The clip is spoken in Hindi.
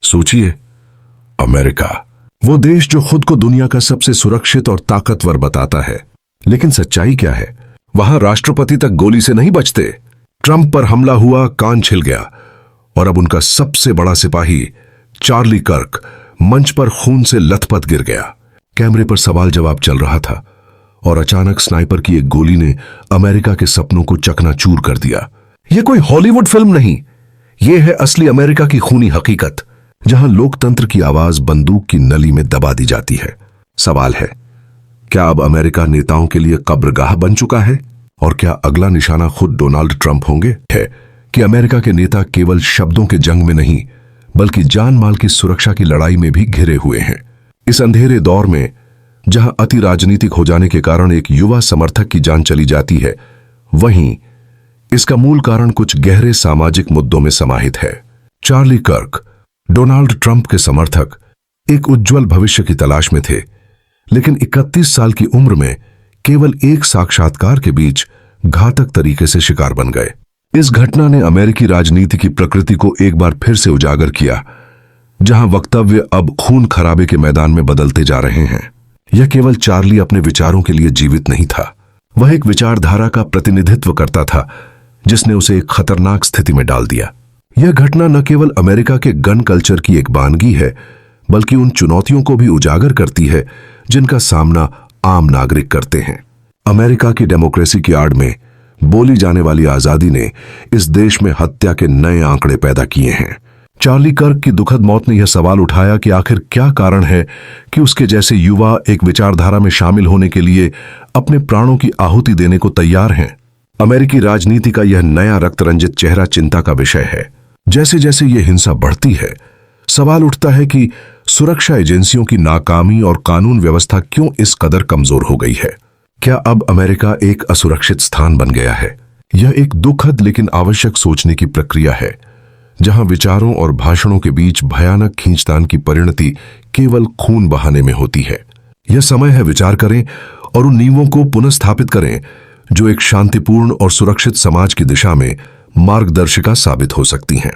सोचिए, अमेरिका, वो देश जो खुद को दुनिया का सबसे सुरक्षित और ताकतवर बताता है, लेकिन सच्चाई क्या है? वहां राष्ट्रपति तक गोली से नहीं बचते। ट्रंप पर हमला हुआ, कान छिल गया, और अब उनका सबसे बड़ा सिपाही चार्ली कर्क मंच पर खून से लथपथ गिर गया। कैमरे पर सवाल जवाब चल रहा था और अचानक स्नाइपर की एक गोली ने अमेरिका के सपनों को चकनाचूर कर दिया। यह कोई हॉलीवुड फिल्म नहीं, यह है असली अमेरिका की खूनी हकीकत, जहां लोकतंत्र की आवाज बंदूक की नली में दबा दी जाती है। सवाल है, क्या अब अमेरिका नेताओं के लिए कब्रगाह बन चुका है? और क्या अगला निशाना खुद डोनाल्ड ट्रंप होंगे? है कि अमेरिका के नेता केवल शब्दों के जंग में नहीं, बल्कि जान माल की सुरक्षा की लड़ाई में भी घिरे हुए हैं। इस अंधेरे दौर में जहां अति राजनीतिक हो जाने के कारण एक युवा समर्थक की जान चली जाती है, वहीं इसका मूल कारण कुछ गहरे सामाजिक मुद्दों में समाहित है। चार्ली कर्क, डोनाल्ड ट्रंप के समर्थक, एक उज्जवल भविष्य की तलाश में थे, लेकिन 31 साल की उम्र में केवल एक साक्षात्कार के बीच घातक तरीके से शिकार बन गए। इस घटना ने अमेरिकी राजनीति की प्रकृति को एक बार फिर से उजागर किया, जहां वक्तव्य अब खून खराबे के मैदान में बदलते जा रहे हैं। यह केवल चार्ली अपने विचारों के लिए जीवित नहीं था, वह एक विचारधारा का प्रतिनिधित्व करता था जिसने उसे एक खतरनाक स्थिति में डाल दिया। यह घटना न केवल अमेरिका के गन कल्चर की एक वानगी है, बल्कि उन चुनौतियों को भी उजागर करती है जिनका सामना आम नागरिक करते हैं। अमेरिका की डेमोक्रेसी की आड़ में बोली जाने वाली आजादी ने इस देश में हत्या के नए आंकड़े पैदा किए हैं। चार्ली कर्क की दुखद मौत ने यह सवाल उठाया कि आखिर क्या कारण है कि उसके जैसे युवा एक विचारधारा में शामिल होने के लिए अपने प्राणों की आहुति देने को तैयार हैं। अमेरिकी राजनीति का यह नया रक्तरंजित चेहरा चिंता का विषय है। जैसे जैसे यह हिंसा बढ़ती है, सवाल उठता है कि सुरक्षा एजेंसियों की नाकामी और कानून व्यवस्था क्यों इस कदर कमजोर हो गई है। क्या अब अमेरिका एक असुरक्षित स्थान बन गया है? यह एक दुखद लेकिन आवश्यक सोचने की प्रक्रिया है, जहां विचारों और भाषणों के बीच भयानक खींचतान की परिणति केवल खून बहाने में होती है। यह समय है विचार करें और उन नींवों को पुनर्स्थापित करें जो एक शांतिपूर्ण और सुरक्षित समाज की दिशा में मार्गदर्शिका साबित हो सकती हैं।